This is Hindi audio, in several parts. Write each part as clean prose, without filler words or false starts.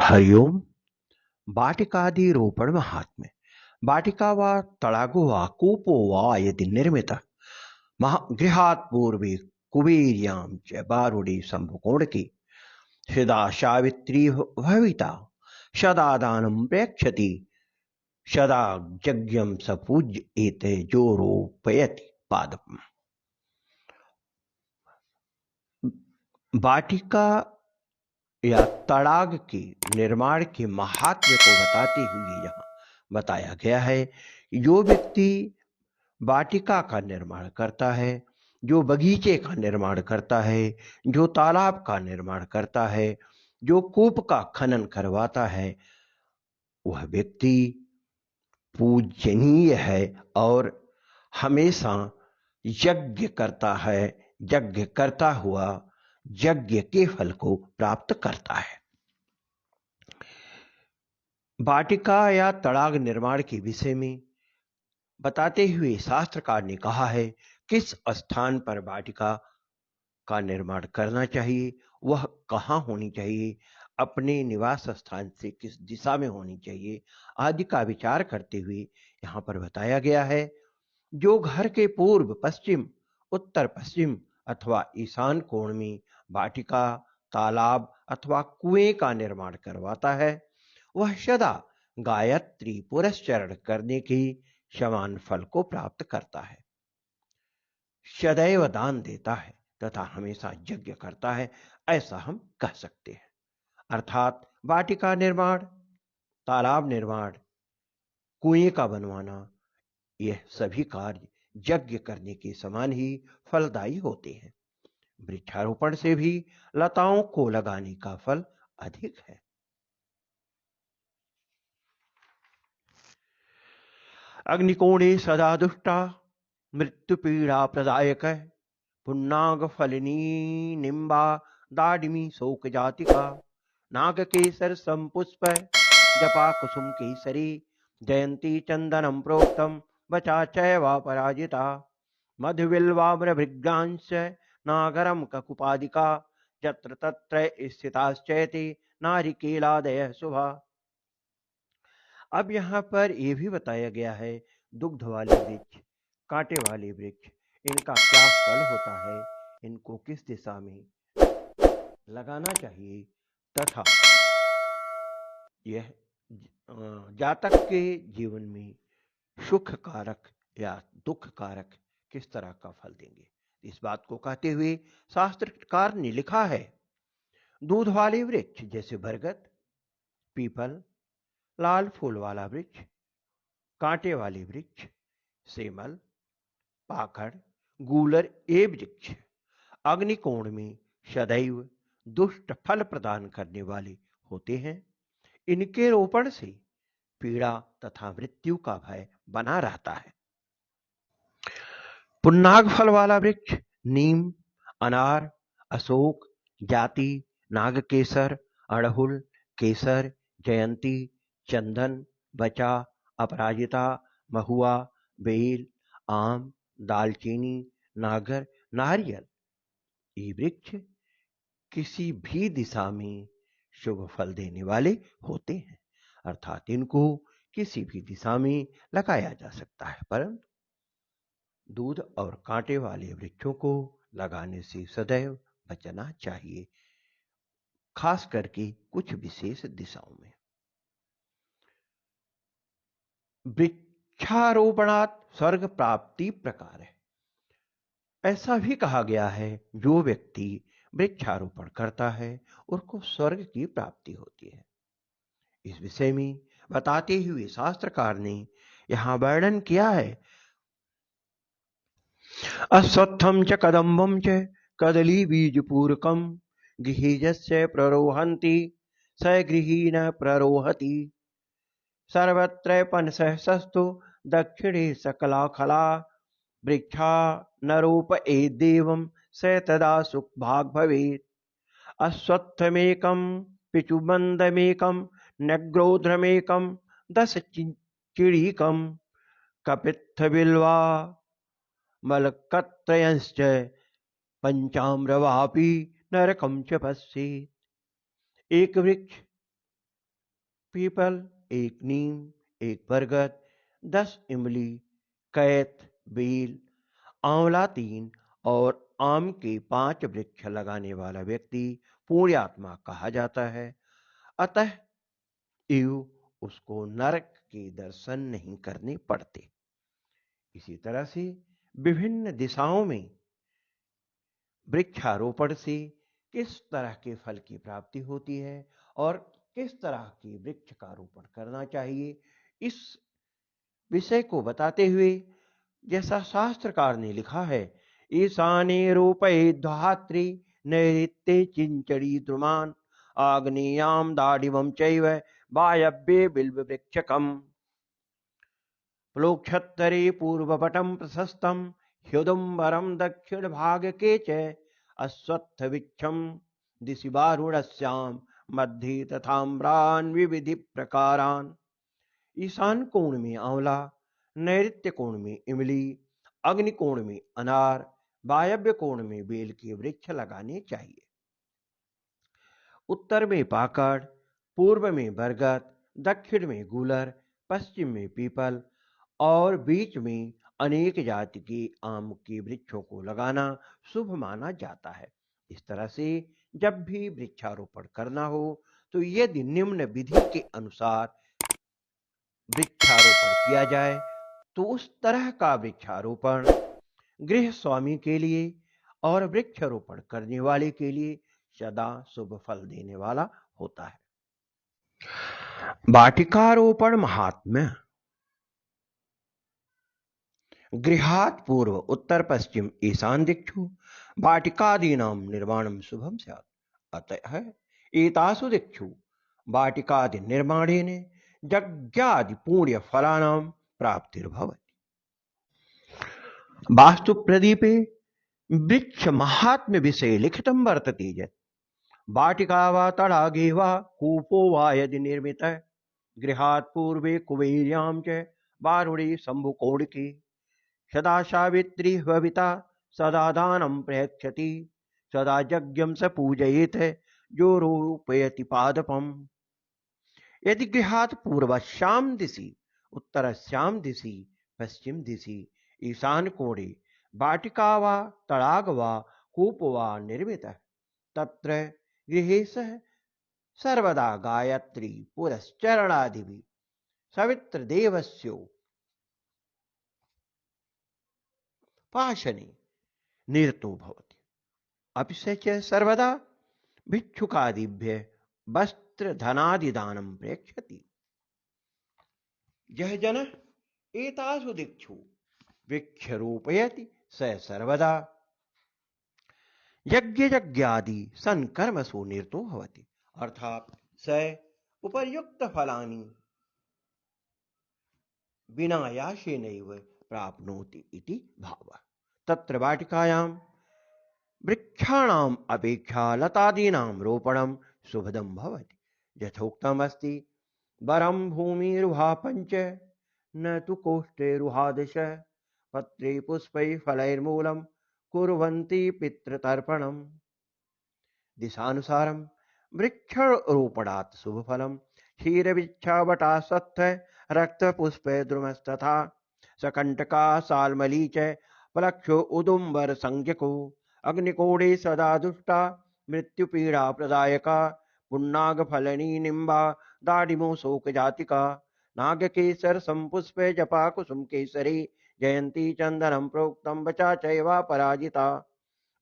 हरिओम। वाटिकादिरोपण महात्म्य। वाटिका वा तडागो वा कूपो वा यदि निर्मितः गृहात् पूर्वे कुबेर्यां च बारुडे शम्भुकोणके सदा सावित्री भविता सदा दानं प्रेक्षति सदा यज्ञं स पूज्य एते जो रोपयति पादपम्। वाटिका या तड़ाग के निर्माण के महात्म्य को बताते हुए यहाँ बताया गया है। जो व्यक्ति वाटिका का निर्माण करता है, जो बगीचे का निर्माण करता है, जो तालाब का निर्माण करता है, जो कूप का खनन करवाता है, वह व्यक्ति पूजनीय है और हमेशा यज्ञ करता है। यज्ञ करता हुआ यज्ञ के फल को प्राप्त करता है। वाटिका या तड़ाग निर्माण के विषय में बताते हुए शास्त्रकार ने कहा है किस स्थान पर वाटिका का निर्माण करना चाहिए, वह कहाँ होनी चाहिए, अपने निवास स्थान से किस दिशा में होनी चाहिए आदि का विचार करते हुए यहाँ पर बताया गया है। जो घर के पूर्व, पश्चिम, उत्तर पश्चिम अथवा ईशान कोण में वाटिका, तालाब अथवा कुएं का निर्माण करवाता है, वह सदा गायत्री पुरस्चरण करने के समान फल को प्राप्त करता है, सदैव दान देता है तथा हमेशा यज्ञ करता है, ऐसा हम कह सकते हैं। अर्थात वाटिका निर्माण, तालाब निर्माण, कुएं का बनवाना, यह सभी कार्य यज्ञ करने के समान ही फलदायी होते हैं। वृक्षारोपण से भी लताओं को लगाने का फल अधिक है। अग्निकोणे सदा दुष्टा मृत्यु पीड़ा प्रदायक पुन्नाग फलिनी निम्बा दाडिमी शोक जातिका नाग केसर संपुष्प जपा कुसुम केसरी जयंती चंदनम प्रोक्तम बचा चैवा पराजिता मधुबिल्वाम्रभृग्यांश नागरम ककुपादिका यत्र तत्र स्थिताश्चैते नारिकेलादय शुभा। अब यहाँ पर यह भी बताया गया है दुग्ध वाले वृक्ष, कांटे वाले वृक्ष, इनका क्या फल होता है, इनको किस दिशा में लगाना चाहिए तथा यह जातक के जीवन में सुख कारक या दुख कारक किस तरह का फल देंगे। इस बात को कहते हुए शास्त्रकार ने लिखा है दूध वाले वृक्ष जैसे बरगद, पीपल, लाल फूल वाला वृक्ष, कांटे वाले वृक्ष, सेमल, पाखड़, गूलर ये वृक्ष अग्निकोण में सदैव दुष्ट फल प्रदान करने वाले होते हैं। इनके रोपण से पीड़ा तथा मृत्यु का भय बना रहता है। पुन्नाग फल वाला वृक्ष नीम, अनार, अशोक, जाति, नागकेसर, अड़हुल, केसर, जयंती, चंदन, बचा, अपराजिता, महुआ, बेल, आम, दालचीनी, नागर, नारियल ये वृक्ष किसी भी दिशा में शुभ फल देने वाले होते हैं। अर्थात इनको किसी भी दिशा में लगाया जा सकता है, परंतु दूध और कांटे वाले वृक्षों को लगाने से सदैव बचना चाहिए, खास करके कुछ विशेष दिशाओं में। वृक्षारोपणात् स्वर्ग प्राप्ति प्रकार है। ऐसा भी कहा गया है जो व्यक्ति वृक्षारोपण करता है उसको स्वर्ग की प्राप्ति होती है। इस विषय में बताते हुए शास्त्रकार ने यहां वर्णन किया है अश्वत्थम च कदम्बम च कदली बीजपूरकम गृहीजस्य प्ररोहन्ति स गृही न प्ररोहति सर्वत्र पनसः सस्तु दक्षिणे सकलाखला वृक्षा नरोप एदेवं स तदा सुखभाग भवेत् अश्वत्थमेकं पिचुमन्दमेकं नग्रोध्रमेकं दश चिड़ीकं कपित्थबिल्वा मलकत्रयश्च पंचाम्रवापी नरकं च पश्येत्। एक वृक्ष पीपल 1 नीम, 1 बरगद, 10 इमली, कैथ, बेल, आंवला 3 और आम के 5 वृक्ष लगाने वाला व्यक्ति पुण्यात्मा कहा जाता है। अतः एव उसको नरक के दर्शन नहीं करने पड़ते। इसी तरह से विभिन्न दिशाओं में वृक्षारोपण से किस तरह के फल की प्राप्ति होती है और किस तरह के वृक्ष का रोपण करना चाहिए, इस विषय को बताते हुए जैसा शास्त्रकार ने लिखा है, ईशाने रूपये धात्री नैऋत्ये चिंचड़ी द्रुमान आग्नेयाम दाडिमं चैव वायव्ये बिल्व वृक्षकम प्लोक्षत्तरे पूर्वपटं प्रशस्तं ह्युदुम्बरं दक्षिण भाग के च अश्वत्थ वृक्षं दिशि वारुणस्यां मध्ये तथाम्रान् विविधि प्रकारान्। ईशान कोण में आंवला, नैऋत्य कोण में इमली, अग्नि कोण में अनार, वायव्य कोण में बेल के वृक्ष लगाने चाहिए। उत्तर में पाकड़, पूर्व में बरगद, दक्षिण में गूलर, पश्चिम में पीपल और बीच में अनेक जाति के आम के वृक्षों को लगाना शुभ माना जाता है। इस तरह से जब भी वृक्षारोपण करना हो तो यदि निम्न विधि के अनुसार वृक्षारोपण किया जाए तो उस तरह का वृक्षारोपण गृह स्वामी के लिए और वृक्षारोपण करने वाले के लिए सदा शुभ फल देने वाला होता है। वाटिकारोपण महात्म्य। गृहात् पूर्व उत्तर पश्चिम ईशान दिक्षु वाटिकादीनां निर्माणं शुभं स्यात्। अतः एतासु दिक्षु वाटिकादि निर्माणेन यज्ञादि पुण्य फलानां प्राप्तिर्भवति। वास्तु प्रदीपे वृक्ष महात्म्य विषये लिखितं वर्तते यत् वाटिका वा तडागे वा कूपो वा यदि निर्मितः गृहात् पूर्वे कुबेर्यां च वारुणे शम्भुकोणिके सदा सावित्री भविता सदा दानं प्रयच्छति सदा यज्ञं स पूजयेत् जो रोपयति पादपम्। यदि गृहात् पूर्वस्यां दिशि, उत्तरस्यां दिशि, पश्चिम दिशि, ईशान कोणे वाटिका वा तडाग वा कूप वा निर्मितः तत्र गृहेशः सर्वदा गायत्री पुरश्चरणादिभिः सवित्रदेवस्य पाशने निरतो भवति। अपि च सर्वदा भिक्षुकादिभ्यः वस्त्र धनादि दानं प्रेक्षति। यह जनः एतासु दिक्षु वृक्षरोपयति स सर्वदा यज्ञादि सन्कर्मसु निरतो भवति। अर्थात स उपर्युक्त फलानि विनायासेनैव प्राप्नोति इति भावः। तत्र वाटिकायां वृक्षाणाम् अपेक्षा लतादीनां रोपणं शुभदं भवति। यथोक्तम् अस्ति वरं भूमिरुहापञ्च न तु कोष्ठैरुहादश पत्रे पुष्पैः फलैर्मूलं कुर्वन्ति पितृतर्पणम्। दिशानुसारं वृक्षारोपणात् शुभफलं क्षीरवृक्षावटासत्थ रक्तपुष्पद्रुमस्तथा सकंटका साल्मली च पलक्षो उदुम्बर संज्ञको अग्निकोणे सदा दुष्टा मृत्युपीड़ा प्रदायका पुन्नागफलनी निम्बा दाडिमो शोक जातिका नागकेसर संपुष्प जपा कुसुम केसरी जयंती चंदनम प्रोक्तम बचा चैवा पराजिता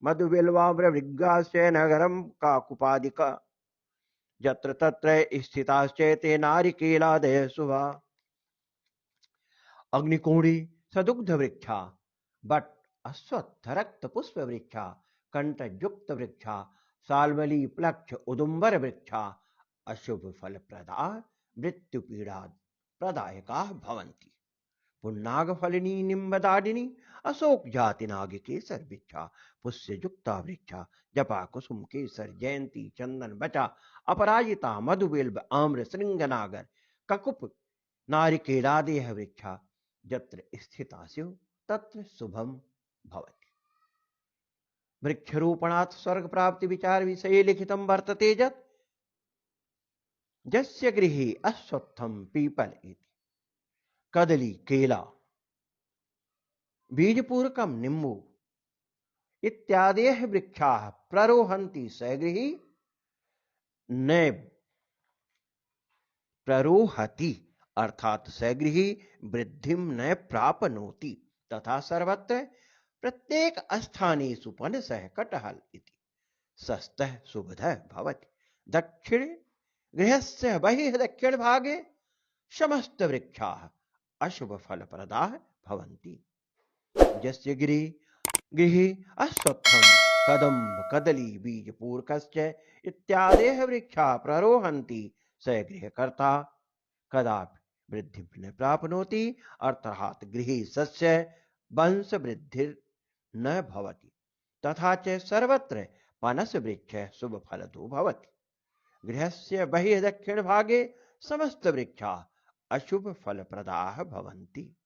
मधुबिल्वाम्रवृग्गाश्च नगरम काकुपादिका यत्र तत्र स्थिताश्चैते नारिकेलादयः शुभा। अग्निकोणी सदुग्ध वृक्षा बट अश्वत्थ रक्त पुष्प वृक्षा कंठयुक्त वृक्षा साल्मली प्लक्ष उदुम्बर वृक्षा अशुभ फल प्रदा मृत्यु पीड़ा प्रदायका भवन्ति। पुन्नाग फलिनी निम्बदाडिनी अशोक जाति नाग केसर वृक्षा पुष्य युक्ता वृक्षा जपा कुसुम केसर जयंती चंदन बचा अपराजिता मधुबिल्व आम्र श्रृंगनागर ककुप नारिकेलादयः वृक्षा यत्र स्थिता स्युः तत्र शुभम भवति। वृक्षरोपणात् स्वर्ग प्राप्ति विचार विषये लिखितं वर्तते यत् यस्य गृहे अश्वत्थं पीपल इति कदली केला बीजपूरकं निम्बु इत्यादयः वृक्षाः प्ररोहन्ति स गृही न प्ररोहति अर्थात स गृही वृद्धिं न प्राप्नोति तथा सर्वत्र प्रत्येक स्थानेषु पनसः कटहल इति सस्तः सुबधः भवति। दक्षिण गृहस्य बहिः दक्षिण भागे समस्त वृक्षाः अशुभ फलप्रदाः भवन्ति। यस्य गृहे अश्वत्थं कदम्ब कदली बीजपूरकश्च इत्यादयः वृक्षाः प्ररोहन्ति स गृहकर्ता कदापि वृद्धिं न प्राप्नोति अर्थात गृहे सस्य वंश वृद्धिर् न भवति तथा च सर्वत्र पनस वृक्षः शुभ फलदो भवति। गृहस्य बहिः दक्षिण भागे समस्त वृक्षाः अशुभ फलप्रदाः भवन्ति।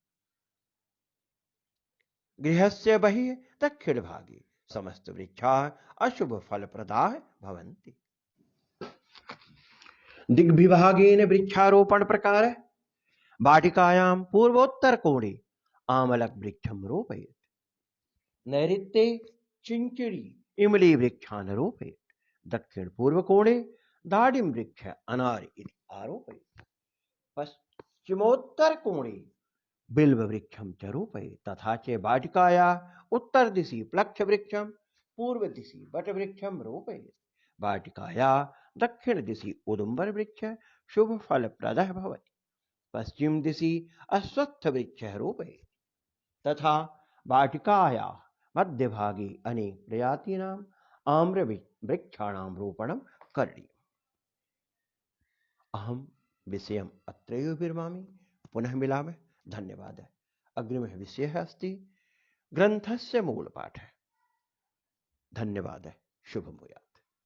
गृहस्य बहिः दक्षिण भागे समस्त वृक्षाः अशुभ फलप्रदाः भवन्ति। दिग्विभागेन वृक्षारोपण प्रकारः वाटिकायां पूर्वोत्तर कोणे आमलक वृक्षं रोपयेत्, नैऋत्ये चिंचिड़ी इमली वृक्षान् रोपयेत्, दक्षिण पूर्व कोणे दाडिम वृक्ष अनार इति आरोपयेत्, पश्चिमोत्तर कोणे बिल्व वृक्षं च रोपयेत् तथा च वाटिकायाः उत्तर दिशि प्लक्ष वृक्षं पूर्व दिशि वट वृक्षं रोपयेत्। वाटिकायाः दक्षिण दिशि उदुम्बर वृक्ष शुभ फलप्रदः भवति। पश्चिम दिशि अश्वत्थ वृक्षः रोपयेत् तथा वाटिकायाः मध्यभागे अनेक प्रजातीनाम् आम्र वृक्षाणां रोपणं करणीयम्। अहं विषयम् अत्रैव विरमामि, पुनः मिलामः। धन्यवादः। अग्रिमः विषयः अस्ति ग्रन्थस्य मूलपाठः। धन्यवादः। शुभं भूयात्।